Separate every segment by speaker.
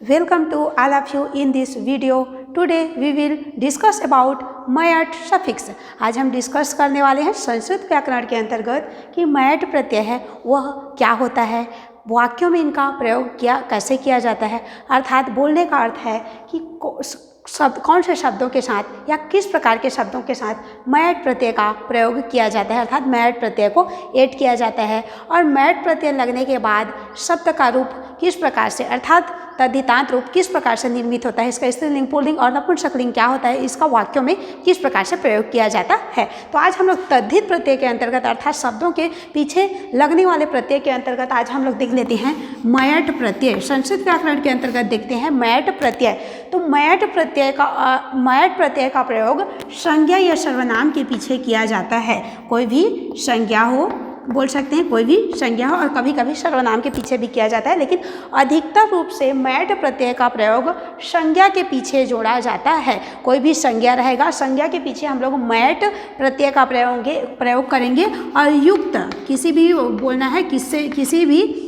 Speaker 1: Welcome to all of you in this video. Today we will discuss about मयट suffix. आज हम discuss करने वाले हैं संस्कृत व्याकरण के अंतर्गत कि मयट प्रत्यय है वह क्या होता है, वाक्यों में इनका प्रयोग कैसे किया जाता है, अर्थात बोलने का अर्थ है कि कौन से शब्दों के साथ या किस प्रकार के शब्दों के साथ मयट प्रत्यय का प्रयोग किया जाता है, अर्थात मयट प्रत्यय को ऐड किया जाता है। और मयट प्रत्यय लगने के बाद शब्द का रूप किस प्रकार से अर्थात तद्धितांत रूप किस प्रकार से निर्मित होता है, इसका स्त्रीलिंग पुल्लिंग और नपुंसकलिंग क्या होता है, इसका वाक्यों में किस प्रकार से प्रयोग किया जाता है। तो आज हम लोग तद्धित प्रत्यय के अंतर्गत अर्थात शब्दों के पीछे लगने वाले प्रत्यय के अंतर्गत आज हम लोग देख लेते हैं मयट प्रत्यय। संस्कृत व्याकरण के अंतर्गत देखते हैं मयट प्रत्यय। तो मयट प्रत्यय का प्रयोग संज्ञा या सर्वनाम के पीछे किया जाता है। कोई भी संज्ञा हो, बोल सकते हैं कोई भी संज्ञा हो, और कभी कभी सर्वनाम के पीछे भी किया जाता है, लेकिन अधिकतर रूप से मयट प्रत्यय का प्रयोग संज्ञा के पीछे जोड़ा जाता है। कोई भी संज्ञा रहेगा, संज्ञा के पीछे हम लोग मयट प्रत्यय का प्रयोग करेंगे। और युक्त किसी भी बोलना है किसी भी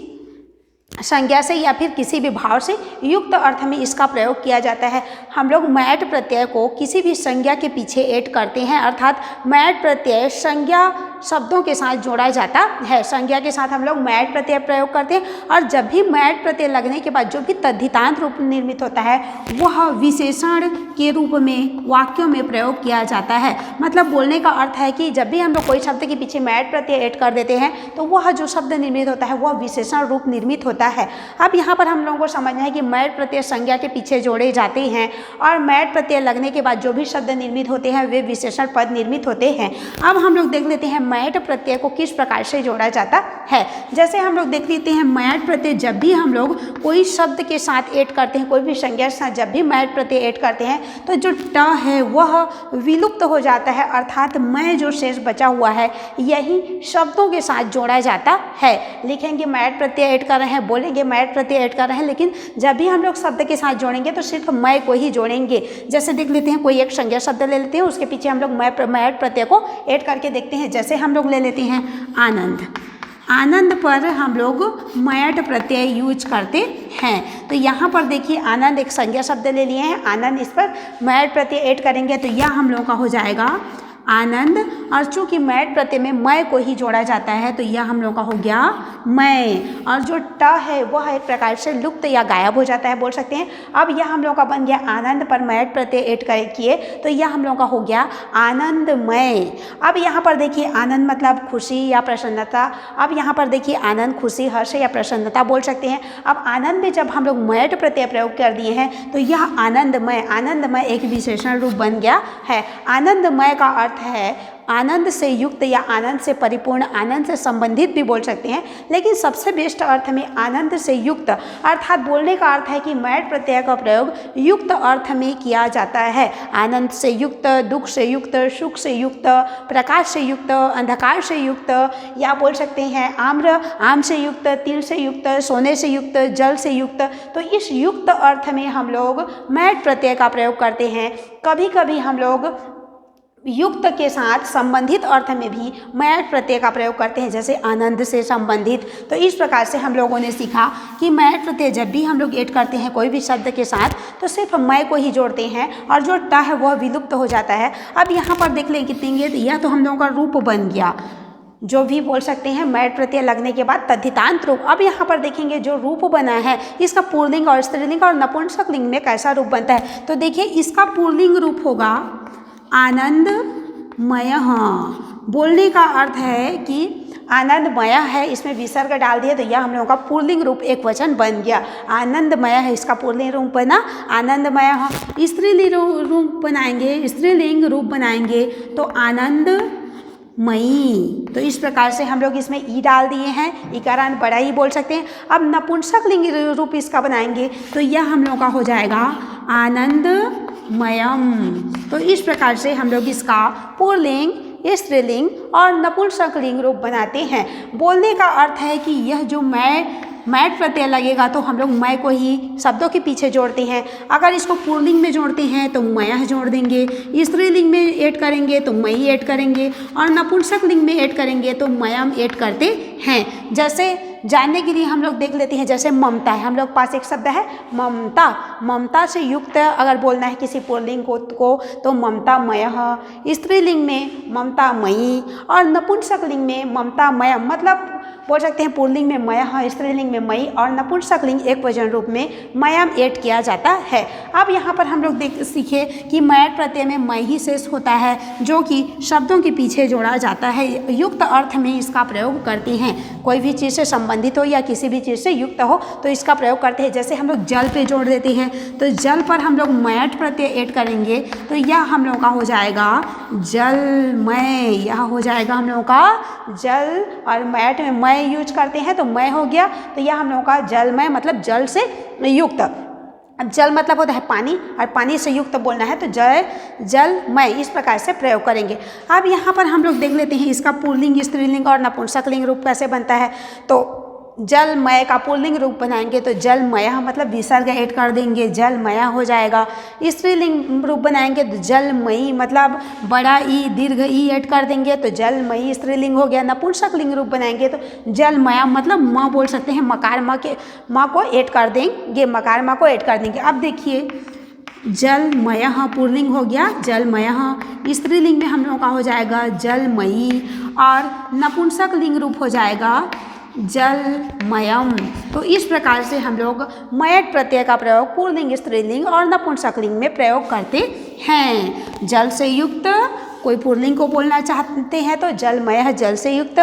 Speaker 1: संज्ञा से या फिर किसी भी भाव से युक्त अर्थ में इसका प्रयोग किया जाता है। हम लोग मयट प्रत्यय को किसी भी संज्ञा के पीछे ऐड करते हैं, अर्थात मयट प्रत्यय संज्ञा शब्दों के साथ जोड़ा जाता है। संज्ञा के साथ हम लोग मयट प्रत्यय प्रयोग करते हैं। और जब भी मयट प्रत्यय लगने के बाद जो भी तद्धितांत रूप निर्मित होता है वह विशेषण के रूप में वाक्यों में प्रयोग किया जाता है। मतलब बोलने का अर्थ है कि जब भी हम लोग कोई शब्द के पीछे मयट प्रत्यय ऐड कर देते हैं तो वह जो शब्द निर्मित होता है वह विशेषण रूप निर्मित होता है। अब यहाँ पर हम लोगों को समझना है कि मयट प्रत्यय संज्ञा के पीछे जोड़े जाते हैं और मयट प्रत्यय लगने के बाद जो भी शब्द निर्मित होते हैं वे विशेषण पद निर्मित होते हैं। अब हम लोग देख लेते हैं मयट प्रत्यय को किस प्रकार से जोड़ा जाता है। जैसे हम लोग देख लेते हैं मयट प्रत्यय जब भी हम लोग कोई शब्द के साथ ऐड करते हैं, कोई भी संज्ञा के साथ जब भी मयट प्रत्यय ऐड करते हैं तो जो ट है वह विलुप्त हो जाता है, अर्थात मैं जो शेष बचा हुआ है यही शब्दों के साथ जोड़ा जाता है। लिखेंगे मयट प्रत्यय ऐड कर रहे हैं, बोलेंगे मयट प्रत्यय ऐड कर रहे हैं, लेकिन जब भी हम लोग शब्द के साथ जोड़ेंगे तो सिर्फ मैं को ही जोड़ेंगे। जैसे देख लेते हैं कोई एक संज्ञा शब्द ले लेते हैं, उसके पीछे हम लोग मयट प्रत्यय को ऐड करके देखते हैं। जैसे हम लोग ले लेते हैं आनंद। आनंद पर हम लोग मयट प्रत्यय यूज करते हैं। तो यहाँ पर देखिए आनंद एक संज्ञा शब्द ले लिए हैं, आनंद इस पर मयट प्रत्यय ऐड करेंगे तो यह हम लोग का हो जाएगा आनंद। और चूंकि मयट प्रत्यय में मैं को ही जोड़ा जाता है तो यह हम लोग का हो गया मैं। और जो ट है वह एक प्रकार से लुप्त या गायब हो जाता है, बोल सकते हैं। अब यह हम लोग का बन गया आनंद पर मयट प्रत्यय ऐड किए तो यह हम लोग का हो गया आनंदमय। अब यहाँ पर देखिए आनंद मतलब खुशी या प्रसन्नता। अब यहाँ पर देखिए आनंद खुशी हर्ष या प्रसन्नता बोल सकते हैं। अब आनंद में जब हम लोग मयट प्रत्यय प्रयोग कर दिए हैं तो यह आनंदमय एक विशेषण रूप बन गया है। आनंदमय का अर्थ है आनंद से युक्त या आनंद से परिपूर्ण, आनंद से संबंधित भी बोल सकते हैं, लेकिन सबसे बेस्ट अर्थ में आनंद से युक्त, अर्थात बोलने का अर्थ है कि मयट प्रत्यय का प्रयोग युक्त अर्थ में किया जाता है। आनंद से युक्त, दुख से युक्त, सुख से युक्त, प्रकाश से युक्त, अंधकार से युक्त, या बोल सकते हैं आम से युक्त, तिल से युक्त, सोने से युक्त, जल से युक्त। तो इस युक्त अर्थ में हम लोग मयट प्रत्यय का प्रयोग करते हैं। कभी कभी हम लोग युक्त के साथ संबंधित अर्थ में भी मयट प्रत्यय का प्रयोग करते हैं, जैसे आनंद से संबंधित। तो इस प्रकार से हम लोगों ने सीखा कि मयट प्रत्यय जब भी हम लोग ऐड करते हैं कोई भी शब्द के साथ तो सिर्फ मैं को ही जोड़ते हैं और जो ट है वह विलुप्त हो जाता है। अब यहाँ पर देख लें कितने, यह तो हम लोगों का रूप बन गया, जो भी बोल सकते हैं मयट प्रत्यय लगने के बाद तद्धितांत रूप। अब यहाँ पर देखेंगे जो रूप बना है इसका पुल्लिंग और स्त्रीलिंग और नपुंसकलिंग में कैसा रूप बनता है। तो देखिए इसका पुल्लिंग रूप होगा आनंदमय। बोलने का अर्थ है कि आनंदमय है, इसमें विसर्ग डाल दिया तो यह हम लोगों का पुल्लिंग रूप एक वचन बन गया। आनंदमय है, इसका पुल्लिंग रूप बना आनंदमय। स्त्रीलिंग रूप बनाएंगे तो आनंदमयी। तो इस प्रकार से हम लोग इसमें ई डाल दिए हैं, इकारांत बड़ा ही बोल सकते हैं। अब नपुंसकलिंग रूप इसका बनाएंगे तो यह हम लोग का हो जाएगा आनंदमयम। तो इस प्रकार से हम लोग इसका पुल्लिंग, स्त्रीलिंग और नपुंसकलिंग रूप बनाते हैं। बोलने का अर्थ है कि यह जो मयट प्रत्यय लगेगा तो हम लोग मैं को ही शब्दों के पीछे जोड़ते हैं। अगर इसको पुल्लिंग में जोड़ते हैं तो मयः जोड़ देंगे, स्त्रीलिंग में ऐड करेंगे तो मयी ऐड करेंगे और नपुंसकलिंग में ऐड करेंगे तो मयम ऐड करते हैं। जैसे जानने के लिए हम लोग देख लेते हैं, जैसे ममता है, हम लोग पास एक शब्द है ममता। ममता से युक्त अगर बोलना है किसी पुल्लिंग को तो ममतामयः, स्त्रीलिंग में ममतामयी और नपुंसकलिंग में ममतामयम्। मतलब बोल सकते हैं पुल्लिंग में मयः, स्त्रीलिंग में मयी और नपुंसकलिंग एक वचन रूप में मयम ऐड किया जाता है। अब यहाँ पर हम लोग सीखे कि मयट प्रत्यय में मय ही शेष होता है, जो कि शब्दों के पीछे जोड़ा जाता है। युक्त अर्थ में इसका प्रयोग करते हैं, कोई भी चीज़ से संबंधित हो या किसी भी चीज़ से युक्त हो तो इसका प्रयोग करते हैं। जैसे हम लोग जल पे जोड़ देते हैं तो जल पर हम लोग मयट प्रत्यय ऐड करेंगे तो यह हम लोग का हो जाएगा जलमय। यह हो जाएगा हम लोगों का जल, और मयट में मय यूज करते हैं तो मय हो गया, तो यह हम लोगों का जलमय मतलब जल से युक्त। अब जल मतलब होता है पानी, और पानी से युक्त बोलना है तो जलमय, इस प्रकार से प्रयोग करेंगे। अब यहाँ पर हम लोग देख लेते हैं इसका पुल्लिंग, स्त्रीलिंग और नपुंसकलिंग रूप कैसे बनता है। तो जलमय का पुल्लिंग रूप बनाएंगे तो जलमयः मतलब विसर्ग ऐड कर देंगे, जलमया हो जाएगा। स्त्रीलिंग रूप बनाएंगे तो जलमयी मतलब बड़ा ई दीर्घ ई ऐड कर देंगे तो जलमयी स्त्रीलिंग हो गया। नपुंसकलिंग रूप बनाएंगे तो जलमया मतलब माँ बोल सकते हैं, मकार माँ को ऐड कर देंगे, मकार माँ को ऐड कर देंगे। अब देखिए जलमयः पुल्लिंग हो गया जलमयः, स्त्रीलिंग में हम लोगों का हो जाएगा जलमयी और नपुंसकलिंग रूप हो जाएगा जलमयम्। तो इस प्रकार से हम लोग मयट प्रत्यय का प्रयोग पुल्लिंग, स्त्रीलिंग और नपुंसकलिंग में प्रयोग करते हैं। जल से युक्त कोई पुल्लिंग को बोलना चाहते हैं तो जलमयः जल से युक्त,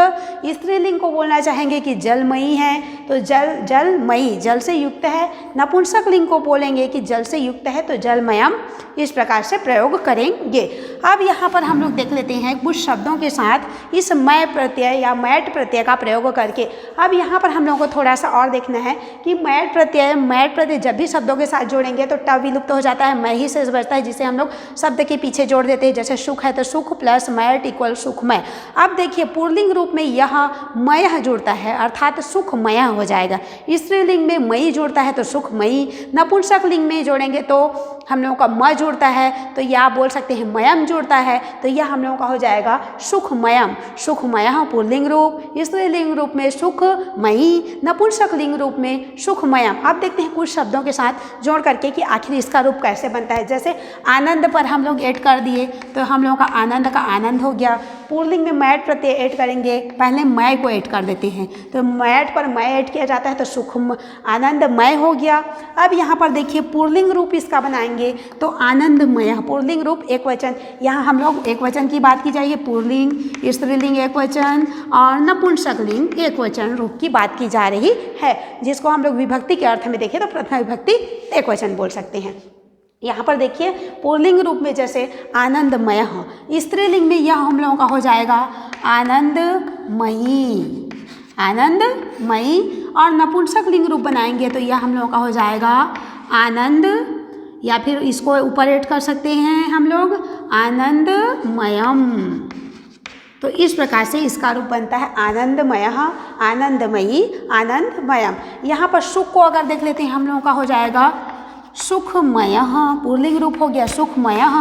Speaker 1: स्त्रीलिंग को बोलना चाहेंगे कि जलमयी है तो जलमयी जल से युक्त है, नपुंसकलिंग को बोलेंगे कि जल से युक्त है तो जलमयम्। इस प्रकार से प्रयोग करेंगे। अब यहाँ पर हम लोग देख लेते हैं कुछ शब्दों के साथ इस मय प्रत्यय या मयट प्रत्यय का प्रयोग करके। अब यहाँ पर हम लोगों को थोड़ा सा और देखना है कि मयट प्रत्यय जब भी शब्दों के साथ जोड़ेंगे तो ट विलुप्त हो जाता है, मय ही शेष बचता है, जिसे हम लोग शब्द के पीछे जोड़ देते हैं। जैसे सुख है तो सुख प्लस मयट इक्वल सुखमय। अब देखिए पुल्लिंग रूप में यह मय जुड़ता है अर्थात सुखमय हो जाएगा। स्त्रीलिंग में मयी जुड़ता है तो सुखमयी, नपुंसकलिंग में जोड़ेंगे तो हम लोगों का म जुड़ता है तो या बोल सकते हैं मयम जुड़ता है तो यह हम लोगों का हो जाएगा सुखमयम। सुखमयः पुल्लिंग रूप, स्त्रीलिंग रूप में सुखमयी, नपुंसकलिंग रूप में सुखमयम। अब देखते हैं कुछ शब्दों के साथ जोड़ करके कि आखिर इसका रूप कैसे बनता है। जैसे आनंद पर हम लोग ऐड कर दिए तो हम लोगों का आनंद का आनंद हो गया। पुल्लिंग में मयट प्रत्यय ऐड करेंगे, पहले मय को ऐड कर देते हैं तो मयट पर मय ऐड किया जाता है तो सुखम आनंदमय हो गया। अब यहाँ पर देखिए पुल्लिंग रूप इसका बनाएंगे तो आनंदमय, पुल्लिंग रूप एक वचन। यहाँ हम लोग एक वचन की बात की जाइए, पुल्लिंग, स्त्रीलिंग एक वचन और नपुंसकलिंग एक वचन रूप की बात की जा रही है, जिसको हम लोग विभक्ति के अर्थ में देखें तो प्रथम विभक्ति एक वचन बोल सकते हैं। यहाँ पर देखिए पुल्लिंग रूप में जैसे आनंदमय, स्त्रीलिंग में यह हम लोगों का हो जाएगा आनंदमयी, आनंदमयी और नपुंसकलिंग रूप बनाएंगे तो यह हम लोगों का हो जाएगा आनंद, या फिर इसको ऊपर ऐड कर सकते हैं हम लोग आनंदमयम। तो इस प्रकार से इसका रूप बनता है आनंदमयः, आनंदमयी, आनंदमयम। यहाँ पर सुख को अगर देख लेते हैं हम लोगों का हो जाएगा सुखमयः, पुल्लिंग रूप हो गया सुखमयः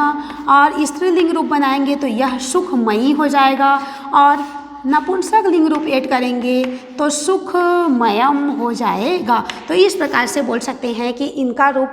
Speaker 1: और स्त्रीलिंग रूप बनाएंगे तो यह सुखमयी हो जाएगा और नपुंसकलिंग रूप ऐड करेंगे तो सुखमयम हो जाएगा। तो इस प्रकार से बोल सकते हैं कि इनका रूप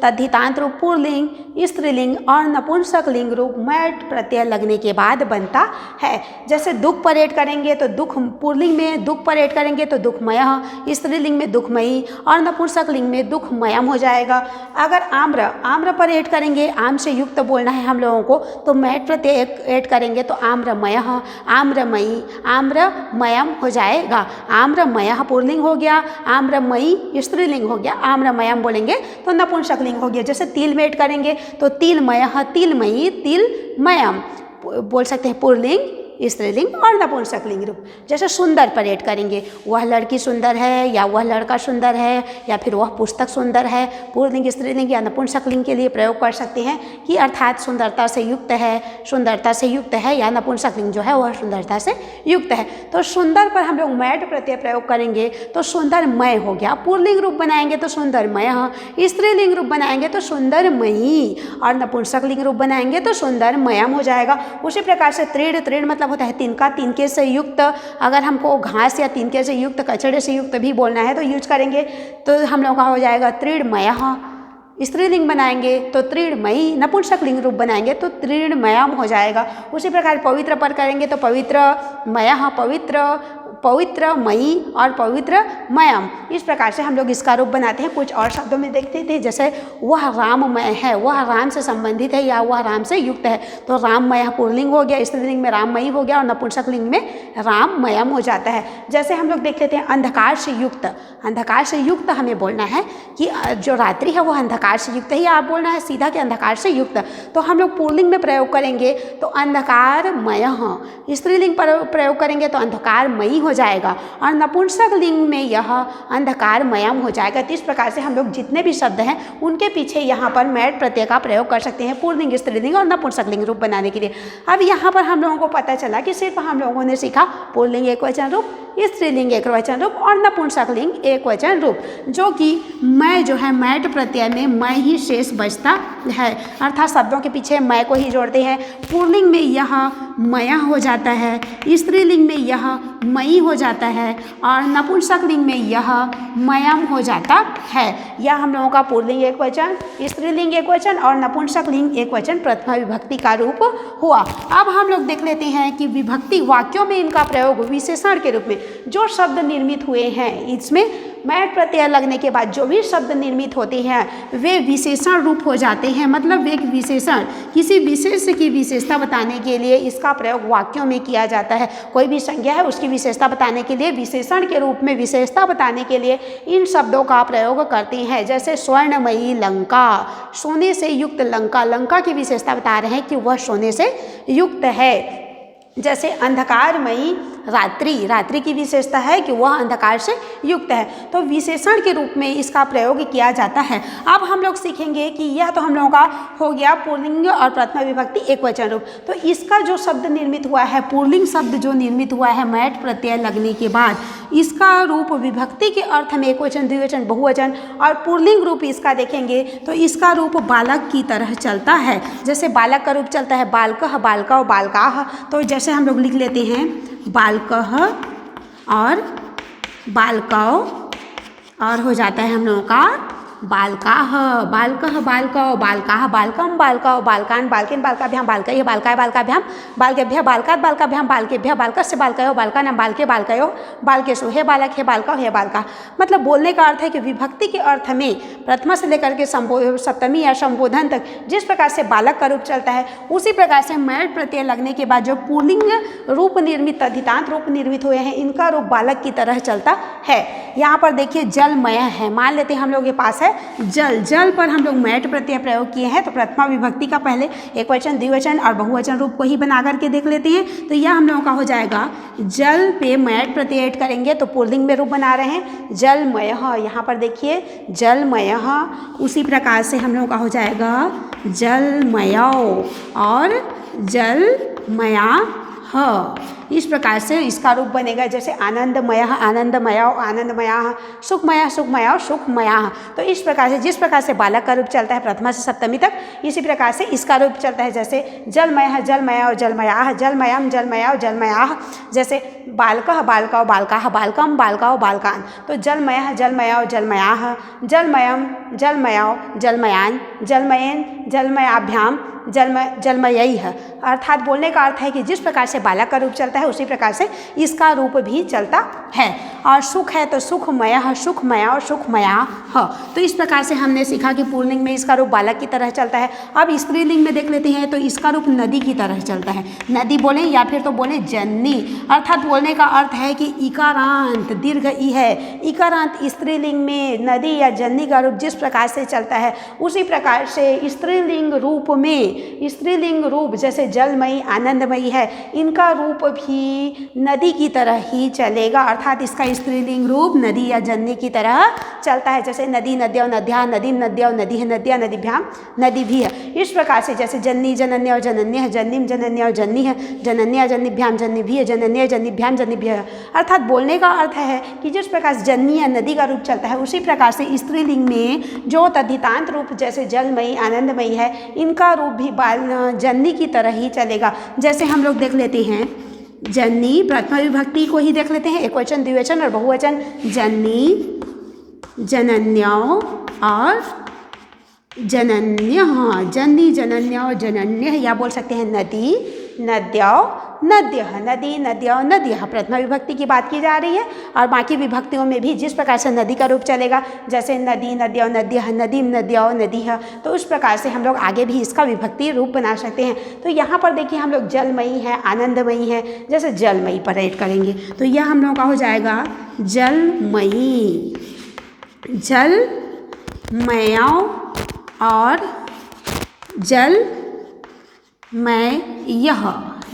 Speaker 1: तद्धितांत रूप पुल्लिंग, स्त्रीलिंग और नपुंसकलिंग रूप मयट प्रत्यय लगने के बाद बनता है। जैसे दुख पर ऐड करेंगे तो दुख, पुल्लिंग में दुख पर ऐड करेंगे तो दुखमयः, स्त्रीलिंग में दुखमयी और नपुंसकलिंग में दुखमयम हो जाएगा। अगर आम्र पर ऐड करेंगे, आम से युक्त बोलना है हम लोगों को तो मयट प्रत्यय ऐड करेंगे तो आम्रमयः, आम्रमयी, आम्रमयम हो जाएगा। आम्रमयः पुल्लिंग हो गया, आम्रमयी स्त्रीलिंग हो गया, आम्रमयम बोलेंगे तो नपुंसकलिंग हो गया। जैसे तिल में ऐड करेंगे तो तिलमयः, तिलमयी, तिलमयम बोल सकते हैं पुल्लिंग, स्त्रीलिंग और नपुंसकलिंग रूप। जैसे सुंदर पर ऐड करेंगे, वह लड़की सुंदर है या वह लड़का सुंदर है या फिर वह पुस्तक सुंदर है, पुल्लिंग, स्त्रीलिंग या नपुंसकलिंग के लिए प्रयोग कर सकते हैं कि अर्थात सुंदरता से युक्त है, सुंदरता से युक्त है या नपुंसकलिंग जो है वह सुंदरता से युक्त है। तो सुंदर पर हम लोग मयट प्रत्यय प्रयोग करेंगे तो सुंदरमय हो गया। पुल्लिंग रूप बनाएंगे तो सुंदरमयः, स्त्रीलिंग रूप बनाएंगे तो सुंदरमयी और नपुंसकलिंग रूप बनाएंगे तो सुंदरमयम हो जाएगा। उसी प्रकार से तृण, तृण मतलब मतलब होता है तिनका, तिनके से युक्त। अगर हमको घास या तिनके से युक्त, कचड़े से युक्त भी बोलना है तो यूज करेंगे, तो हम लोग का हो जाएगा तृणमयः। स्त्रीलिंग बनाएंगे तो तृणमयी, नपुंसकलिंग रूप बनाएंगे तो तृणमयम हो जाएगा। उसी प्रकार पवित्र पर करेंगे तो पवित्रमयः, पवित्रमयी और पवित्रमयम। इस प्रकार से हम लोग इसका रूप बनाते हैं। कुछ और शब्दों में देखते थे, जैसे वह राममय है, वह राम से संबंधित है या वह राम से युक्त है, तो राममय पुल्लिंग हो गया, स्त्रीलिंग में राममयी हो गया और नपुंसकलिंग में राममयम हो जाता है। जैसे हम लोग देख लेते हैं अंधकार से युक्त, अंधकार से युक्त हमें बोलना है कि जो रात्रि है वह अंधकार से युक्त है, या आप बोलना है सीधा कि अंधकार से युक्त, तो हम लोग पुल्लिंग में प्रयोग करेंगे तो अंधकारमयः, स्त्रीलिंग पर प्रयोग करेंगे तो अंधकारमयी हो जाएगा और नपुंसक लिंग में यह अंधकारमयम हो जाएगा। तो इस प्रकार से हम लोग जितने भी शब्द हैं उनके पीछे यहाँ पर मैट प्रत्यय का प्रयोग कर सकते हैं पुल्लिंग, स्त्रीलिंग और नपुंसक लिंग रूप बनाने के लिए। अब यहाँ पर हम लोगों को पता चला कि सिर्फ हम लोगों ने सीखा पुल्लिंग एकवचन रूप, स्त्रीलिंग एकवचन रूप और नपुंसक लिंग एकवचन रूप, जो कि मैं जो है मैट प्रत्यय में मैं ही शेष बचता है, अर्थात शब्दों के पीछे मैं को ही जोड़ते हैं। पुल्लिंग में यह मया हो जाता है, स्त्रीलिंग में यह मई हो जाता है और नपुंसक लिंग में यह मयम हो जाता है। यह हम लोगों का पुल्लिंग एकवचन, स्त्रीलिंग एकवचन और नपुंसक लिंग एकवचन प्रथमा विभक्ति का रूप हुआ। अब हम लोग देख लेते हैं कि विभक्ति वाक्यों में इनका प्रयोग विशेषण के रूप में जो शब्द निर्मित हुए हैं, इसमें मैट प्रत्यय लगने के बाद जो भी शब्द निर्मित होते हैं वे विशेषण रूप हो जाते हैं। मतलब एक विशेषण किसी विशेष की विशेषता बताने के लिए इसका प्रयोग वाक्यों में किया जाता है। कोई भी संज्ञा है उसकी विशेषता बताने के लिए विशेषण के रूप में विशेषता बताने के लिए इन शब्दों का प्रयोग करते हैं। जैसे स्वर्णमयी लंका, सोने से युक्त लंका, लंका की विशेषता बता रहे हैं कि वह सोने से युक्त है। जैसे अंधकारमयी रात्रि, रात्रि की विशेषता है कि वह अंधकार से युक्त है, तो विशेषण के रूप में इसका प्रयोग किया जाता है। अब हम लोग सीखेंगे कि यह तो हम लोगों का हो गया पुल्लिंग और प्रथमा विभक्ति एकवचन रूप। तो इसका जो शब्द निर्मित हुआ है, पुल्लिंग शब्द जो निर्मित हुआ है मैट प्रत्यय लगने के बाद, इसका रूप विभक्ति के अर्थ में एकवचन, द्विवचन, बहुवचन और पुल्लिंग रूप इसका देखेंगे तो इसका रूप बालक की तरह चलता है। जैसे बालक का रूप चलता है बालकः, बालका, बालकाः, तो जैसे हम लोग लिख लेते हैं बालकः और बालकौ और हो जाता है हम लोगों का बालकाः, बालकः, बालकौ, बालकाः, बालकं, बालकौ, बालकान्, बालकेन, बालकाभ्यां, बालकैः, बालकाय, बालकाभ्यां, बालकेभ्यः, बालकात्, बालकाभ्यां, बालकेभ्यः, बालकस्य, बालकयोः, बालकानां, बालके, बालकयोः, बालकेषु, हे बालक, हे बालकौ, हे बालका। मतलब बोलने का अर्थ है कि विभक्ति के अर्थ में प्रथमा से लेकर के सप्तमी या संबोधन तक जिस प्रकार से बालक का रूप चलता है, उसी प्रकार से मैट प्रत्यय लगने के बाद जो पुल्लिंग रूप निर्मित, तद्धितांत रूप निर्मित हुए हैं, इनका रूप बालक की तरह चलता है। यहाँ पर देखिए जलमय है, मान लेते हैं हम लोग के पास है जल, जल पर हम लोग मैट प्रत्यय प्रयोग किए हैं, तो प्रथमा विभक्ति का पहले एकवचन, द्विवचन और बहुवचन रूप को ही बना करके देख लेते हैं। तो यह हम लोगों का हो जाएगा जल पे मैट प्रत्यय ऐड करेंगे तो पुल्लिंग में रूप बना रहे हैं जलमयः। यहाँ पर देखिए जलमयः, उसी प्रकार से हम लोगों का हो जाएगा जलमयौ और जलमयाः। इस प्रकार से इसका रूप बनेगा। जैसे आनंदमयः, आनंदमयौ, आनंदमयाः, सुखमयः, सुखमयौ, सुखमयाः। तो इस प्रकार से जिस प्रकार से बालक का रूप चलता है प्रथमा से सप्तमी तक, इसी प्रकार से इसका रूप चलता है। जैसे जलमयः, जलमयौ, जलमयाः, जलमयं, जलमयौ, जलमयाः। जैसे बालकः, बालकौ, बालकाः, बालकं, बालकौ, बालकान्। तो जलमयः, जलमयौ, जलमयाः, जलमयं, जलमयौ, जलमयान्, जलमयेन, जलमयाभ्याम, जलमयैः। अर्थात बोलने का अर्थ है कि जिस प्रकार से बालक का रूप चलता है उसी प्रकार से इसका रूप भी चलता है। और सुख है तो सुखमयः, सुखमया और सुखमयाः। तो इस प्रकार से हमने सीखा कि पुल्लिंग में इसका रूप बालक की तरह चलता है। अब स्त्रीलिंग में देख लेते हैं तो इसका रूप नदी की तरह चलता है। नदी बोलें या फिर तो बोलें जननी, अर्थात बोलने का अर्थ है कि इकारांत दीर्घ ई है, इकारांत स्त्रीलिंग में नदी या जननी का रूप जिस प्रकार से चलता है उसी प्रकार से स्त्रीलिंग रूप में, स्त्रीलिंग रूप जैसे जलमयी, आनंदमयी है, इनका रूप भी नदी की तरह ही चलेगा। अर्थात इसका स्त्रीलिंग रूप नदी या जननी की तरह चलता है। जैसे नदी, नद्यौ, नद्या, नदी, नद्यौ, नदी है, नद्या, नदीभ्याम, नदी भी है। इस प्रकार से जैसे जननी, जनन्यौ, जनन्य है, जन्नीम, जनन्यौ, जन्नी है, जनन्या, जन्नीभ्याम, जन्नी भी है, जनन्य, जन्नीभ्याम, जन्नीभ्य है। अर्थात बोलने का अर्थ है कि जिस प्रकार से जननी या नदी का रूप चलता है उसी प्रकार से स्त्रीलिंग में जो तद्धितांत रूप जैसे जलमयी, आनंदमयी है, इनका रूप भी जननी की तरह ही चलेगा। जैसे हम लोग देख लेते हैं जननी प्रथमा विभक्ति को ही देख लेते हैं, एक वचन, द्विवचन और बहुवचन। जननी, जनन्यो और जनन्य। जननी, जनन्य और जनन्य, या बोल सकते हैं नदी, नद्यो, नद्य। नदी, नद्यो, नद्य, प्रथमा विभक्ति की बात की जा रही है। और बाकी विभक्तियों में भी जिस प्रकार से नदी का रूप चलेगा, जैसे नदी, नद्यो, नद्य, नदी, नद्यो, नदी है, तो उस प्रकार से हम लोग आगे भी इसका विभक्ति रूप बना सकते हैं। तो यहाँ पर देखिए हम लोग जलमयी है, आनंदमयी है, जैसे जलमयी पर ऐड करेंगे तो यह हम लोगों का हो जाएगा जलमयी, जलमयो और जलमयः,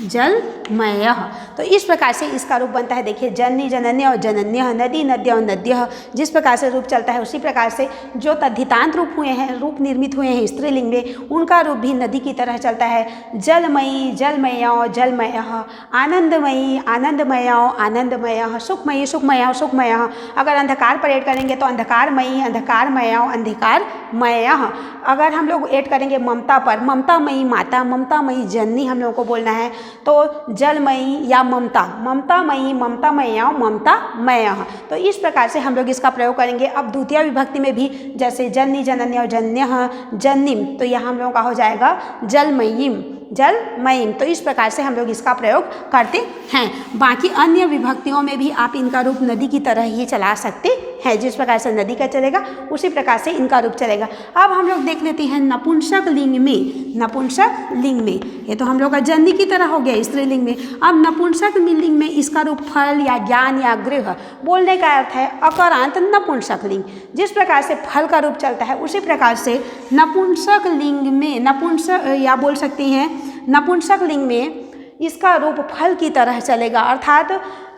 Speaker 1: जलमयः। तो इस प्रकार से इसका रूप बनता है। देखिए जननी, जनन्य और जनन्य, नदी, नद्य और नद्यः, जिस प्रकार से रूप चलता है उसी प्रकार से जो तद्धितांत रूप हुए हैं, रूप निर्मित हुए हैं स्त्रीलिंग में, उनका रूप भी नदी की तरह चलता है। जलमयी, जलमयो, जलमयः, आनंदमयी, आनंदमयो, आनंदमयः, सुखमयी, सुखमयो, सुखमयः। अगर अंधकार पर ऐड करेंगे तो अंधकारमयी, अंधकारमयो, अंधकारमयः। अगर हम लोग ऐड करेंगे ममता पर, ममतामयी माता, ममतामयी जननी हम लोगों को बोलना है, तो जलमयी या ममता, ममतामयी, ममतामया, ममतामयः। तो इस प्रकार से हम लोग इसका प्रयोग करेंगे। अब द्वितीय विभक्ति में भी जैसे जननी, जनन्य और जन्यः, जन्निम, तो यहाँ हम लोगों का हो जाएगा जलमयीम, जलमयीम। तो इस प्रकार से हम लोग इसका प्रयोग करते हैं। बाकी अन्य विभक्तियों में भी आप इनका रूप नदी की तरह ही चला सकते हैं। जिस प्रकार से नदी का चलेगा उसी प्रकार से इनका रूप चलेगा। अब हम लोग देख लेते हैं नपुंसक लिंग में। नपुंसक लिंग में ये तो हम लोग का जननी की तरह हो गया स्त्रीलिंग में। अब नपुंसक लिंग में इसका रूप फल या ज्ञान या गृह, बोलने का अर्थ है अकारांत नपुंसक लिंग। जिस प्रकार से फल का रूप चलता है उसी प्रकार से नपुंसक लिंग में, नपुंसक या बोल सकते हैं नपुंसक लिंग में इसका रूप फल की तरह चलेगा। अर्थात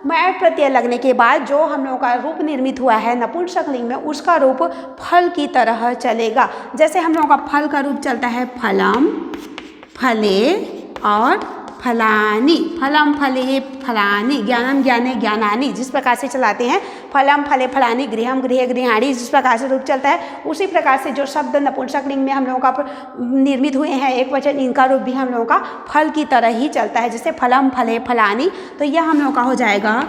Speaker 1: मैट प्रत्यय लगने के बाद जो हम लोगों का रूप निर्मित हुआ है नपुंसक लिंग में, उसका रूप फल की तरह चलेगा। जैसे हम लोगों का फल का रूप चलता है फलम, फले और फलानी, फलम, फले, फलानी, ज्ञानम, ज्ञाने, ज्ञानानी, जिस प्रकार से चलाते हैं फलम, फले, फलानी, गृहम, गृह, गृहाणी, जिस प्रकार से रूप चलता है उसी प्रकार से जो शब्द नपुंसक लिंग में हम लोगों का निर्मित हुए हैं एक वचन, इनका रूप भी हम लोगों का फल की तरह ही चलता है। जैसे फलम, फले, फलानी, तो यह हम लोगों का हो जाएगा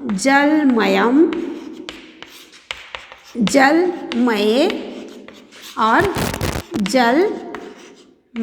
Speaker 1: जलमयम, जलमये और जलमयानी।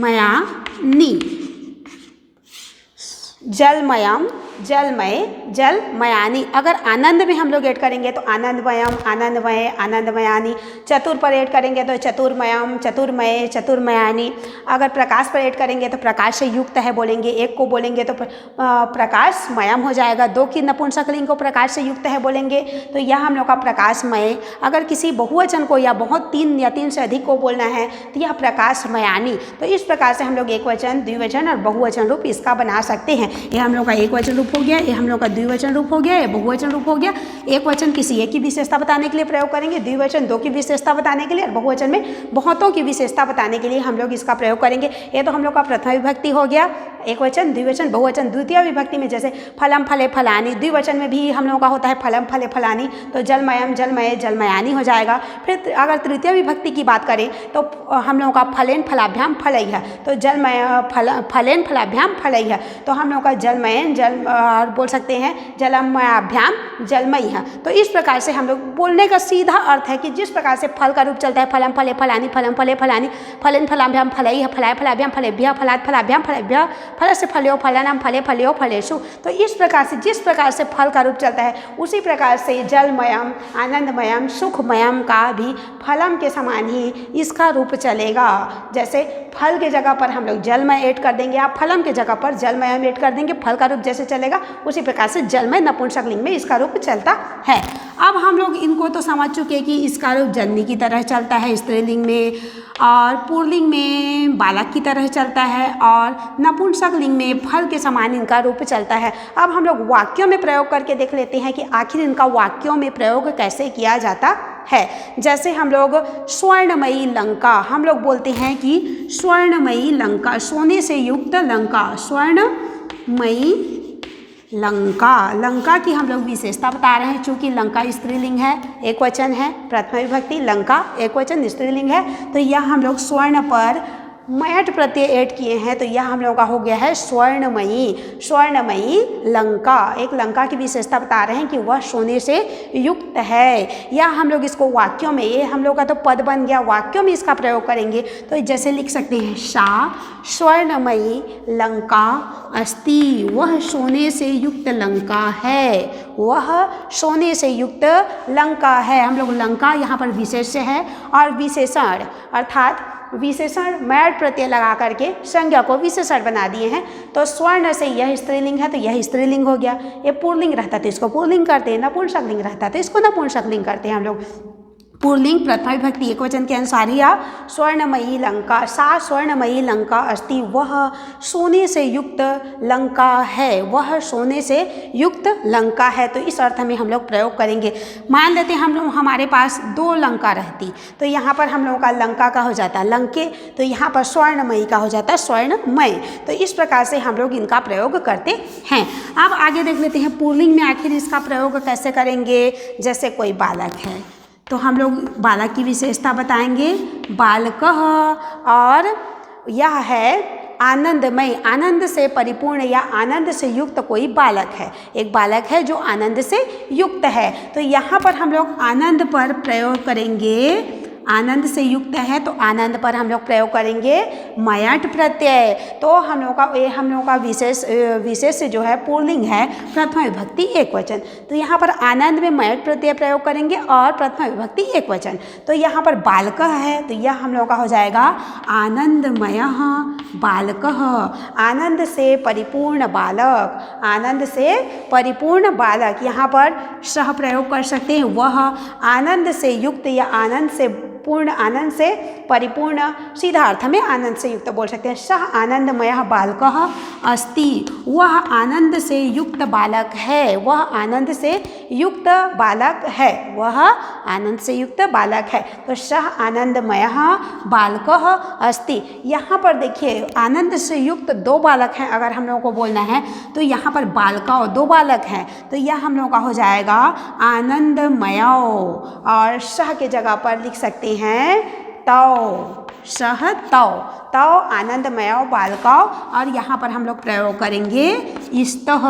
Speaker 1: जलमयम, जलमय, जलमयानी। अगर आनंद में हम लोग ऐड करेंगे तो आनंदमयम, आनंदमय, आनंदमयानी। चतुर पर ऐड करेंगे तो चतुर्मयम, चतुर्मय, चतुर्मयानी। अगर प्रकाश पर ऐड करेंगे तो प्रकाश से युक्त है बोलेंगे, एक को बोलेंगे तो प्रकाशमयम हो जाएगा। दो की नपुंसक लिंग को प्रकाश से युक्त है बोलेंगे तो यह हम लोग का प्रकाशमय। अगर किसी बहुवचन को या बहुत तीन या तीन से अधिक को बोलना है तो यह प्रकाशमयानी। तो इस प्रकार से हम लोग एक वचन, द्विवचन और बहुवचन रूप इसका बना सकते हैं। यह हम लोग का एक वचन रूप हो गया, ये हम लोग का द्विवचन रूप हो गया, ये बहुवचन रूप हो गया। एक वचन किसी एक की विशेषता बताने के लिए प्रयोग करेंगे, द्विवचन दो की विशेषता बताने के लिए, और बहुवचन में बहुतों की विशेषता बताने के लिए हम लोग इसका प्रयोग करेंगे। ये तो हम लोग का प्रथमा विभक्ति हो गया, एक वचन, द्विवचन, बहुवचन। द्वितीय विभक्ति में जैसे फलम, फले, फलानी, द्विवचन में भी हम लोगों का होता है फलम, फले, फलानी, तो जलमयम, जलमय, जलमयानी हो जाएगा। फिर अगर तृतीय विभक्ति की बात करें तो हम लोगों का फलेन, फलाभ्याम, फलैः, तो जलमय, फलेन, फलाभ्याम, फलैः, तो हम लोगों का जलमयन, जल और बोल सकते हैं जलमयाभ्याम, जलमयः। तो इस प्रकार से हम लोग बोलने का सीधा अर्थ है कि जिस प्रकार से फल का रूप चलता है फलम, फले, फलानी, फलम, फले, फलानी, फलेन, फलाभ्याम, फलैः, फलाय, फलाभ्याम, फलेभ्यः, फलात्, फलाभ्याम, फलेभ्यः, फल से फल्यो, फलानाम, फले, फल्यो, फलेषु। तो इस प्रकार से जिस प्रकार से फल का रूप चलता है उसी प्रकार से जलमयम, आनंदमयम, सुखमयम का भी फलम के समान ही इसका रूप चलेगा। जैसे फल के जगह पर हम लोग जलमय ऐड कर देंगे, आप फलम के जगह पर जलमयम ऐड कर देंगे, फल का रूप जैसे चलेगा उसी प्रकार से जलमय नपुंसक लिंग में इसका रूप चलता है। अब हम लोग इनको तो समझ चुके कि इसका रूप जननी की तरह चलता है स्त्रीलिंग में, और पुल्लिंग में बालक की तरह चलता है, और नपुंसक लिंग में फल के समान इनका रूप चलता है। अब हम लोग वाक्यों में प्रयोग करके देख लेते हैं कि आखिर इनका वाक्यों में प्रयोग कैसे किया जाता है। जैसे हम लोग स्वर्णमयी लंका, हम लोग बोलते हैं कि स्वर्णमयी लंका, सोने से युक्त लंका, स्वर्णमयी लंका। लंका की हम लोग विशेषता बता रहे हैं, चूंकि लंका स्त्रीलिंग है, एक वचन है, प्रथमा विभक्ति, लंका एक वचन स्त्रीलिंग है, तो यह हम लोग स्वर्ण पर मयट प्रत्यय ऐड किए हैं तो यह हम लोगों का हो गया है स्वर्णमयी। स्वर्णमयी लंका, एक लंका की विशेषता बता रहे हैं कि वह सोने से युक्त है। या हम लोग इसको वाक्यों में, ये हम लोग का तो पद बन गया, वाक्यों में इसका प्रयोग करेंगे तो जैसे लिख सकते हैं सा स्वर्णमयी लंका अस्ति, वह सोने से युक्त लंका है, वह सोने से युक्त लंका है। हम लोग लंका यहाँ पर विशेष्य है और विशेषण अर्थात विशेषण मैट प्रत्यय लगा करके संज्ञा को विशेषण बना दिए हैं। तो स्वर्ण से यह स्त्रीलिंग है तो यह स्त्रीलिंग हो गया। ये पुल्लिंग रहता तो इसको पुल्लिंग करते हैं, नपुंसकलिंग रहता तो इसको नपुंसकलिंग करते हैं हम लोग। पुल्लिंग प्रथमा विभक्ति एकवचन के अनुसार ही आप स्वर्णमयी लंका, सा स्वर्णमयी लंका अस्ति, वह सोने से युक्त लंका है, वह सोने से युक्त लंका है। तो इस अर्थ में हम लोग प्रयोग करेंगे। मान लेते हैं हम लोग हमारे पास 2 लंका रहती तो यहाँ पर हम लोगों का लंका का हो जाता लंके, तो यहाँ पर स्वर्णमयी का हो जाता स्वर्णमय। तो इस प्रकार से हम लोग इनका प्रयोग करते हैं। अब आगे देख लेते हैं पुल्लिंग में आखिर इसका प्रयोग कैसे करेंगे। जैसे कोई बालक है तो हम लोग बालक की विशेषता बताएंगे बालकः, और यह है आनंदमय, आनंद से परिपूर्ण या आनंद से युक्त कोई बालक है। एक बालक है जो आनंद से युक्त है तो यहाँ पर हम लोग आनंद पर प्रयोग करेंगे। आनंद से युक्त है तो आनंद पर हम लोग प्रयोग करेंगे मयट प्रत्यय। तो हम लोगों का विशेष जो है पुल्लिंग है प्रथमा विभक्ति एकवचन, तो यहाँ पर आनंद में मयट प्रत्यय प्रयोग करेंगे और प्रथमा विभक्ति एकवचन। तो यहाँ पर बालक है तो यह हम लोगों का हो जाएगा आनंदमयः बालकः, आनंद से परिपूर्ण बालक, आनंद से परिपूर्ण बालक। यहाँ पर सह प्रयोग कर सकते हैं, वह आनंद से युक्त या आनंद से पूर्ण, आनंद से परिपूर्ण, सीधा अर्थ में आनंद से युक्त बोल सकते हैं। सह आनंदमयः बालकः अस्ति, वह आनंद से युक्त बालक है, वह आनंद से युक्त बालक है, वह आनंद से युक्त बालक है। तो सह आनंदमयः बालकः अस्ति। यहाँ पर देखिए आनंद से युक्त 2 बालक हैं अगर हम लोगों को बोलना है तो यहाँ पर बालका और 2 बालक हैं तो यह हम लोगों का हो जाएगा आनंदमयो, और सह के जगह पर लिख सकते हैं तौ, सह तौ, तौ आनंदमय बालकाओ। और यहाँ पर हम लोग प्रयोग करेंगे स्तः,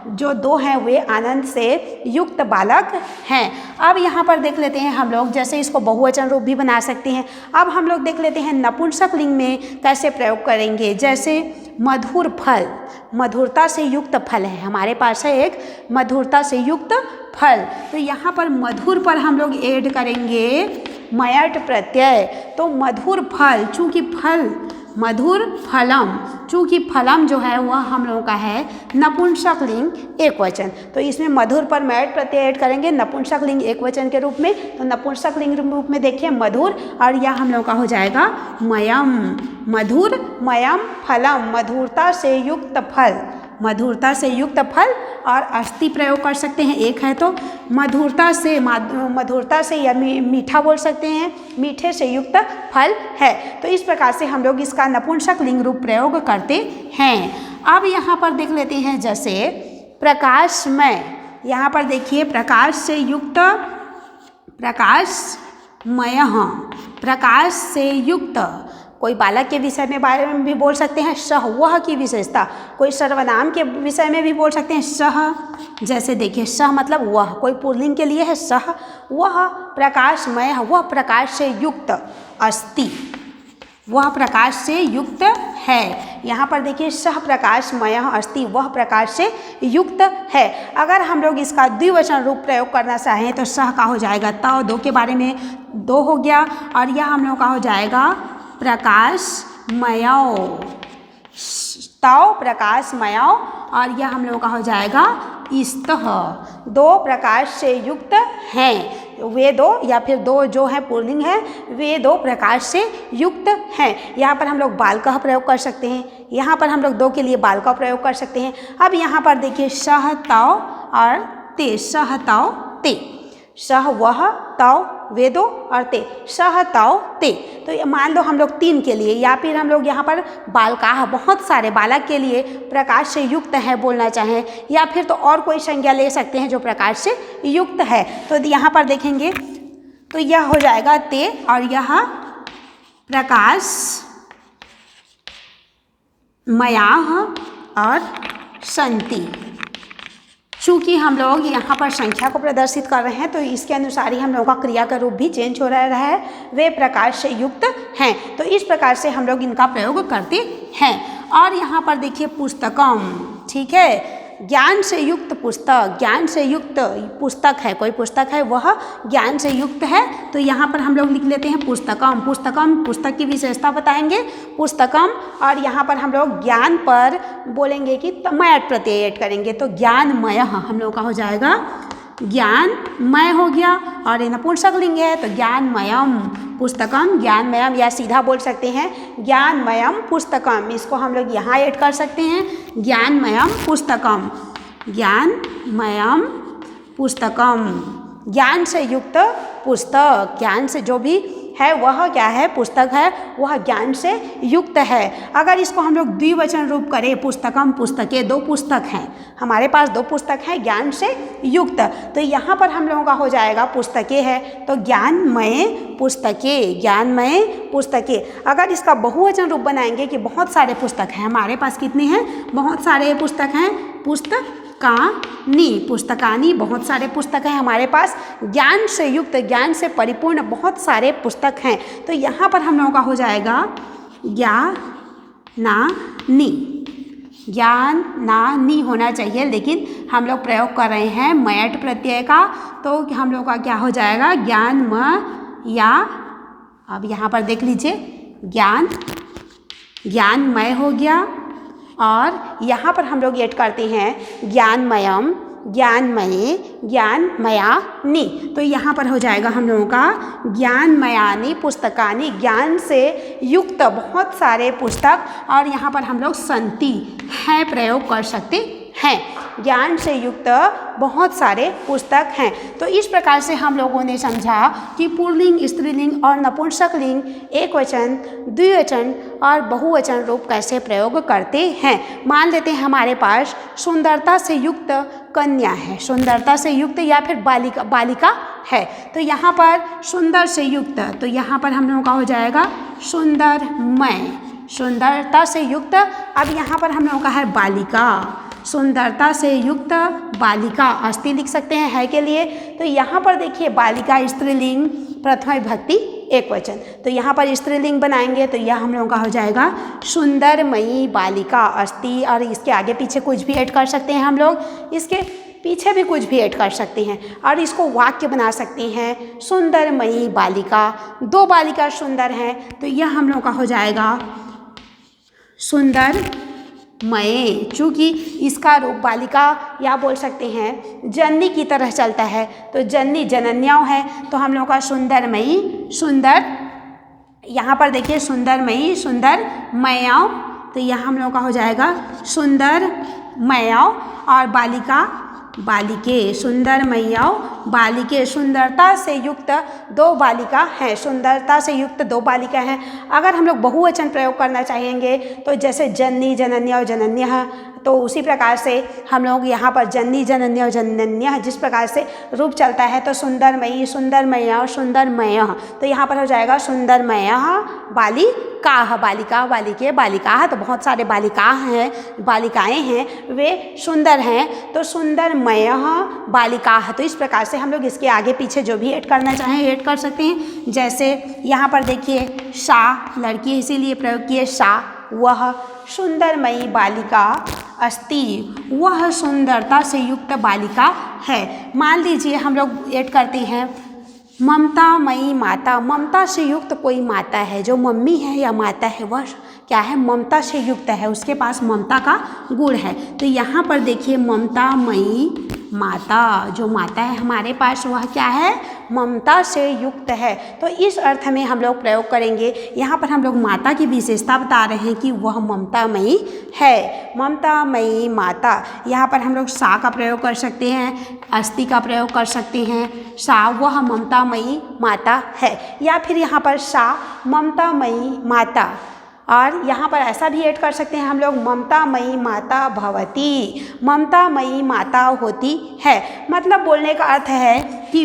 Speaker 1: जो 2 हैं वे आनंद से युक्त बालक हैं। अब यहाँ पर देख लेते हैं हम लोग, जैसे इसको बहुवचन रूप भी बना सकते हैं। अब हम लोग देख लेते हैं नपुंसक लिंग में कैसे प्रयोग करेंगे। जैसे मधुर फल, मधुरता से युक्त फल है, हमारे पास है एक मधुरता से युक्त फल, तो यहाँ पर मधुर पर हम लोग ऐड करेंगे मयट प्रत्यय। तो मधुर फल, चूँकि फल मधुर फलम, चूँकि फलम जो है वह हम लोगों का है नपुंसक लिंग एक वचन, तो इसमें मधुर पर मयट प्रत्यय ऐड करेंगे नपुंसक लिंग एक वचन के रूप में। तो नपुंसक लिंग रूप में देखिए मधुर, और यह हम लोगों का हो जाएगा मयम, मधुर मयम फलम, मधुरता से युक्त फल, मधुरता से युक्त फल। और अस्ति प्रयोग कर सकते हैं, एक है तो मधुरता से या मीठा बोल सकते हैं, मीठे से युक्त फल है। तो इस प्रकार से हम लोग इसका नपुंसक लिंग रूप प्रयोग करते हैं। अब यहाँ पर देख लेते हैं जैसे प्रकाशमय, यहाँ पर देखिए प्रकाश से युक्त, प्रकाशमय, प्रकाश से युक्त, कोई बालक के विषय में बारे में भी बोल सकते हैं सह, वह की विशेषता, कोई सर्वनाम के विषय में भी बोल सकते हैं सह। जैसे देखिए सह मतलब वह, कोई पुल्लिंग के लिए है सह, वह प्रकाशमय, वह प्रकाश से युक्त अस्ति, वह प्रकाश से युक्त है। यहाँ पर देखिए सह प्रकाशमय अस्ति, वह प्रकाश से युक्त है। अगर हम लोग इसका द्विवचन रूप प्रयोग करना चाहें तो सह का हो जाएगा तौ, 2 के बारे में 2 हो गया, और यह हम लोग का हो जाएगा प्रकाशमयो, तौ प्रकाशमयो, और यह हम लोगों का हो जाएगा स्तः, 2 प्रकाश से युक्त हैं, वे 2 या फिर 2 जो है पुल्लिंग है वे 2 प्रकाश से युक्त हैं। यहाँ पर हम लोग बालकः प्रयोग कर सकते हैं, यहाँ पर हम लोग 2 के लिए बालका प्रयोग कर सकते हैं। अब यहाँ पर देखिए सह तौ और ते, सह तौ ते, सह वह, तौ वे 2 और ते, सह तौ ते। तो मान लो हम लोग 3 के लिए, या फिर हम लोग यहाँ पर बालकाः, बहुत सारे बालक के लिए प्रकाश से युक्त है बोलना चाहें, या फिर तो और कोई संज्ञा ले सकते हैं जो प्रकाश से युक्त है। तो यहाँ पर देखेंगे तो यह हो जाएगा ते, और यह मयाः और सन्ति। चूँकि हम लोग यहाँ पर संख्या को प्रदर्शित कर रहे हैं तो इसके अनुसार ही हम लोगों का क्रिया का रूप भी चेंज हो रहा है, वे प्रकार से युक्त हैं। तो इस प्रकार से हम लोग इनका प्रयोग करते हैं। और यहाँ पर देखिए पुस्तकम, ठीक है, ज्ञान से युक्त पुस्तक, ज्ञान से युक्त पुस्तक है, कोई पुस्तक है वह ज्ञान से युक्त है, तो यहाँ पर हम लोग लिख लेते हैं पुस्तकम। पुस्तकम पुस्तक की विशेषता बताएंगे पुस्तकम, और यहाँ पर हम लोग ज्ञान पर बोलेंगे कि मयट प्रत्यय ऐड करेंगे, तो ज्ञानमय हम लोग का हो जाएगा ज्ञानमय हो गया। और ये नपुंसक लिंग है तो ज्ञानमयम पुस्तकम, ज्ञानमयम, या सीधा बोल सकते हैं ज्ञानमयम पुस्तकम, इसको हम लोग यहाँ ऐड कर सकते हैं ज्ञानमयम पुस्तकम, ज्ञानमयम पुस्तकम, ज्ञान से युक्त पुस्तक, ज्ञान से जो भी है वह क्या है, पुस्तक है, वह ज्ञान से युक्त है। अगर इसको हम लोग द्विवचन रूप करें पुस्तकम पुस्तके, दो पुस्तक हैं हमारे पास, दो पुस्तक हैं ज्ञान से युक्त, तो यहाँ पर हम लोगों का हो जाएगा पुस्तके है तो ज्ञानमय पुस्तके, ज्ञानमय पुस्तके। अगर इसका बहुवचन रूप बनाएंगे कि बहुत सारे पुस्तक हैं हमारे पास, कितने हैं, बहुत सारे पुस्तक हैं, पुस्तकानी, पुस्तकानी, बहुत सारे पुस्तक हैं हमारे पास, ज्ञान से युक्त, ज्ञान से परिपूर्ण बहुत सारे पुस्तक हैं, तो यहाँ पर हम लोगों का हो जाएगा ज्ञानानि, ज्ञानानि होना चाहिए, लेकिन हम लोग प्रयोग कर रहे हैं मयट प्रत्यय का, तो हम लोग का क्या हो जाएगा ज्ञानमया। अब यहाँ पर देख लीजिए ज्ञानमय हो गया, और यहाँ पर हम लोग ऐड करते हैं ज्ञानमयम, ज्ञानमये, ज्ञानमयानि, तो यहाँ पर हो जाएगा हम लोगों का ज्ञानमयानि पुस्तकानि, ज्ञान से युक्त बहुत सारे पुस्तक, और यहाँ पर हम लोग सन्ति है प्रयोग कर सकते हैं, ज्ञान से युक्त बहुत सारे पुस्तक हैं। तो इस प्रकार से हम लोगों ने समझा कि पुल्लिंग, स्त्रीलिंग और नपुंसक लिंग एक वचन, द्विवचन और बहुवचन रूप कैसे प्रयोग करते हैं। मान लेते हैं हमारे पास सुंदरता से युक्त कन्या है, सुंदरता से युक्त या फिर बालिका है, तो यहाँ पर सुंदर से युक्त, तो यहाँ पर हम लोगों का हो जाएगा सुंदरमय, सुंदरता से युक्त। अब यहाँ पर हम लोगों का है बालिका, सुंदरता से युक्त बालिका, अस्थि लिख सकते हैं है के लिए, तो यहाँ पर देखिए बालिका स्त्रीलिंग, प्रथमा विभक्ति एक वचन, तो यहाँ पर स्त्रीलिंग बनाएंगे तो यह हम लोगों का हो जाएगा सुंदरमयी बालिका, अस्थि, और इसके आगे पीछे कुछ भी ऐड कर सकते हैं हम लोग, इसके पीछे भी कुछ भी ऐड कर सकते हैं, और इसको वाक्य बना सकते हैं सुंदरमयी बालिका, दो बालिका सुंदर हैं, तो यह हम लोगों का हो जाएगा सुंदरमय। चूँकि इसका रूप बालिका या बोल सकते हैं जननी की तरह चलता है, तो जननी जनन्याओं है, तो हम लोगों का सुंदरमयी, सुंदर, यहाँ पर देखिए सुंदरमयी, सुंदरमयाओं, तो यहाँ हम लोगों का हो जाएगा सुंदरमयाओं, और बालिका बालिके, सुंदरमयाओं बालिके, सुंदरता से युक्त दो बालिका हैं, सुंदरता से युक्त दो बालिका हैं। अगर हम लोग बहुवचन प्रयोग करना चाहेंगे तो जैसे जननी, जनन्या और जनन्यः, तो उसी प्रकार से हम लोग यहाँ पर जननी, जनन्या और जनन्यः जिस प्रकार से रूप चलता है, तो सुंदरमयी, सुंदरमया और सुंदरमयः, तो यहाँ पर हो जाएगा सुंदरमयः बालिकाः, बालिका बालिके बालिकाः, तो बहुत सारे बालिकाएँ हैं वे सुंदर हैं, तो सुंदरमयः बालिकाः। तो इस प्रकार से हम लोग इसके आगे पीछे जो भी ऐड करना चाहें ऐड कर सकते हैं। जैसे यहाँ पर देखिए सा, लड़की है इसीलिए प्रयोग किए सा, वह सुंदरमयी बालिका अस्ति, वह सुंदरता से युक्त बालिका है। मान लीजिए हम लोग ऐड करते हैं ममतामयी माता, ममता से युक्त कोई माता है, जो मम्मी है या माता है वह क्या है, ममता से युक्त है, उसके पास ममता का गुण है, तो यहाँ पर देखिए ममतामयी माता, जो माता है हमारे पास वह क्या है, ममता से युक्त है, तो इस अर्थ में हम लोग प्रयोग करेंगे। यहाँ पर हम लोग माता की विशेषता बता रहे हैं कि वह ममतामयी है, ममतामयी माता। यहाँ पर हम लोग सा का प्रयोग कर सकते हैं, अस्ति का प्रयोग कर सकते हैं, सा वह ममतामयी माता है, या फिर यहाँ पर सा ममतामयी माता, और यहाँ पर ऐसा भी ऐड कर सकते हैं हम लोग ममतामयी माता भवती, ममतामयी माता होती है। मतलब बोलने का अर्थ है कि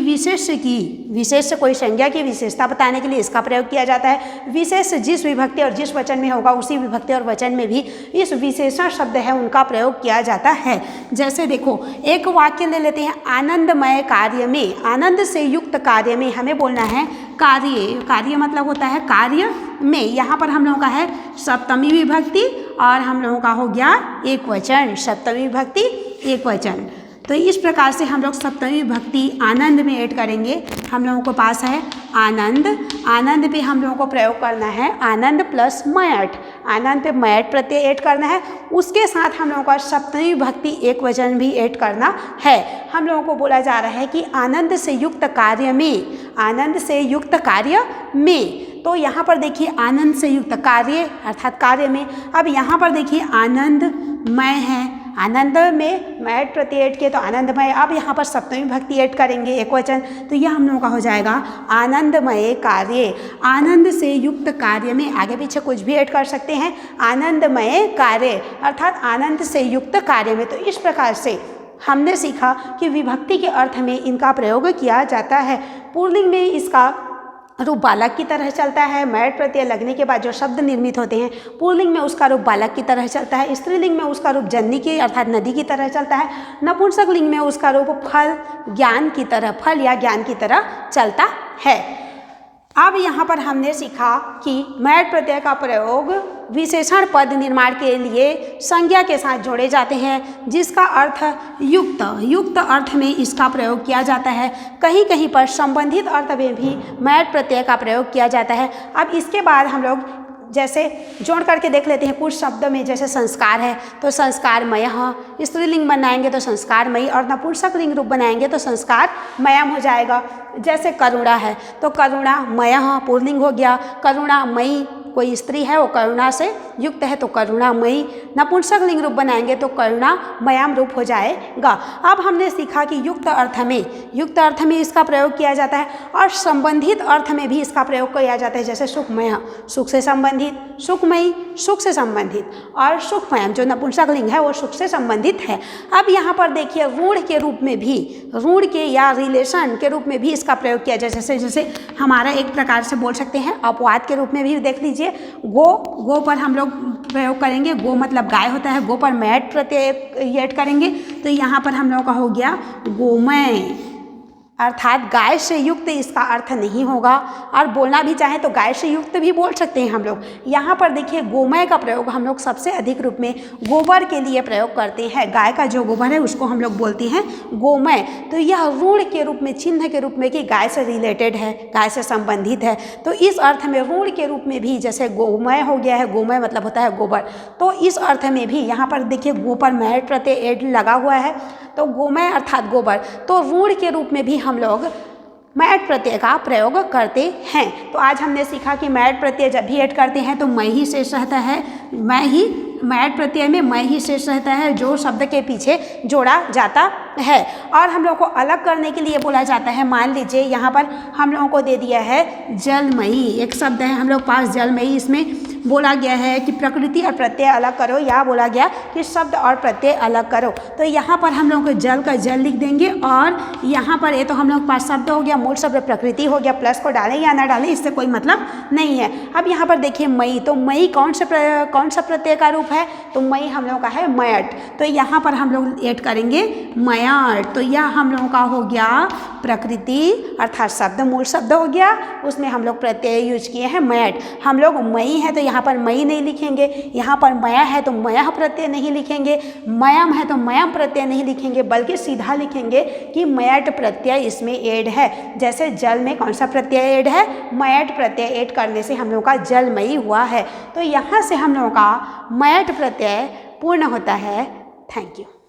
Speaker 1: विशेष कोई संज्ञा की विशेषता बताने के लिए इसका प्रयोग किया जाता है। विशेष जिस विभक्ति और जिस वचन में होगा उसी विभक्ति और वचन में भी इस विशेषण शब्द है उनका प्रयोग किया जाता है। जैसे देखो, एक वाक्य ले लेते हैं, आनंदमय कार्य में, आनंद से युक्त कार्य में हमें बोलना है कार्य मतलब होता है कार्य में। यहाँ पर हम लोगों का है सप्तमी विभक्ति और हम लोगों का हो गया एक वचन, सप्तमी विभक्ति एक वचन। तो इस प्रकार से हम लोग सप्तमी विभक्ति आनंद में ऐड करेंगे। हम लोगों को पास है आनंद, आनंद पे हम लोगों को प्रयोग करना है आनंद प्लस मयट, आनंद पे मयट प्रत्यय ऐड करना है। उसके साथ हम लोगों का सप्तमी विभक्ति एक वचन भी ऐड करना है। हम लोगों को बोला जा रहा है कि आनंद से युक्त कार्य में, आनंद से युक्त कार्य में। तो यहाँ पर देखिए आनंद से युक्त कार्य अर्थात कार्य में। अब यहाँ पर देखिए आनंदमय है, आनंद में मयट प्रत्यय ऐड किए तो आनंदमय। अब यहाँ पर सप्तमी विभक्ति ऐड करेंगे एक वचन, तो यह हम लोगों का हो जाएगा आनंदमय कार्य। आनंद से युक्त कार्य में आगे पीछे कुछ भी ऐड कर सकते हैं, आनंदमय कार्य अर्थात आनंद से युक्त कार्य में। तो इस प्रकार से हमने सीखा कि विभक्ति के अर्थ में इनका प्रयोग किया जाता है। पुल्लिंग में इसका रूप बालक की तरह चलता है, मयट प्रत्यय लगने के बाद जो शब्द निर्मित होते हैं पुल्लिंग में उसका रूप बालक की तरह चलता है, स्त्रीलिंग में उसका रूप जननी की अर्थात नदी की तरह चलता है, नपुंसक लिंग में उसका रूप फल ज्ञान की तरह, फल या ज्ञान की तरह चलता है। अब यहाँ पर हमने सीखा कि मयट प्रत्यय का प्रयोग विशेषण पद निर्माण के लिए संज्ञा के साथ जोड़े जाते हैं जिसका अर्थ युक्त अर्थ में इसका प्रयोग किया जाता है। कहीं कहीं पर संबंधित अर्थ में भी मयट प्रत्यय का प्रयोग किया जाता है। अब इसके बाद हम लोग जैसे जोड़ करके देख लेते हैं। कुछ शब्द में जैसे संस्कार है तो संस्कारमय, स्त्रीलिंग बनाएंगे तो संस्कारमयी और नपुंसक लिंग रूप बनाएंगे तो संस्कारमयम हो जाएगा। जैसे करुणा है तो करुणामय पुल्लिंग हो गया, करुणामयी कोई स्त्री है वो करुणा से युक्त है तो करुणामयी, नपुंसक लिंग रूप बनाएंगे तो करुणामयाम रूप हो जाएगा। अब हमने सीखा कि युक्त अर्थ में इसका प्रयोग किया जाता है और संबंधित अर्थ में भी इसका प्रयोग किया जाता है। जैसे सुखमय, सुख से संबंधित, सुखमयी सुख से संबंधित और सुखमयम जो नपुंसक लिंग है वो सुख से संबंधित है। अब यहाँ पर देखिए ऋण के रूप में भी, ऋण के या रिलेशन के रूप में भी इसका प्रयोग किया जाए। जैसे हमारा एक प्रकार से बोल सकते हैं अपवाद के रूप में भी देख लीजिए। गो पर हम लोग प्रयोग करेंगे, गो मतलब गाय होता है, गो पर मयट प्रत्यय ऐड करेंगे तो यहाँ पर हम लोगों का हो गया गोमय अर्थात गाय से युक्त इसका अर्थ नहीं होगा। और बोलना भी चाहें तो गाय से युक्त भी बोल सकते हैं हम लोग। यहाँ पर देखिए गोमय का प्रयोग हम लोग सबसे अधिक रूप में गोबर के लिए प्रयोग करते हैं। गाय का जो गोबर है उसको हम लोग बोलते हैं गोमय। तो यह ऋण के रूप में, चिन्ह के रूप में कि गाय से रिलेटेड है, गाय से संबंधित है, तो इस अर्थ में ऋण के रूप में भी जैसे गोमय हो गया है, गोमय मतलब होता है गोबर, तो इस अर्थ में भी यहाँ पर देखिए गो पर मयट प्रत्यय ऐड लगा हुआ है तो गोमय अर्थात गोबर, तो ऋण के रूप में भी हम लोग मयट प्रत्यय का प्रयोग करते हैं। तो आज हमने सीखा कि मयट प्रत्यय जब भी ऐड करते हैं तो मैं ही शेष रहता है, मयट प्रत्यय में मैं ही शेष रहता है जो शब्द के पीछे जोड़ा जाता है। और हम लोग को अलग करने के लिए बोला जाता है, मान लीजिए यहाँ पर हम लोगों को दे दिया है जलमयी, एक शब्द है हम लोग पास जलमयी, इसमें बोला गया है कि प्रकृति और प्रत्यय अलग करो, या बोला गया कि शब्द और प्रत्यय अलग करो। तो यहाँ पर हम लोग जल का जल लिख देंगे और यहाँ पर ये तो हम लोग पास शब्द हो गया, मूल शब्द प्रकृति हो गया, प्लस को डालें या ना डालें इससे कोई मतलब नहीं है। अब यहाँ पर देखिए मई, तो मई कौन सा प्रत्यय का रूप है, तो मई हम लोगों का है मयट, तो यहाँ पर हम लोग ऐड करेंगे मयट। तो यह हम लोगों का हो गया प्रकृति अर्थात शब्द, मूल शब्द हो गया, उसमें हम लोग प्रत्यय यूज किए हैं मयट। हम लोग मई है तो यहाँ पर मई नहीं लिखेंगे, यहाँ पर मया है तो मया प्रत्यय नहीं लिखेंगे, मयम है तो मयम प्रत्यय नहीं लिखेंगे, बल्कि सीधा लिखेंगे कि मयट प्रत्यय इसमें ऐड है। जैसे जल में कौन सा प्रत्यय ऐड है, मयट प्रत्यय ऐड करने से हम लोग का जलमयी हुआ है। तो यहाँ से हम लोगों का मयट प्रत्यय पूर्ण होता है। Thank you.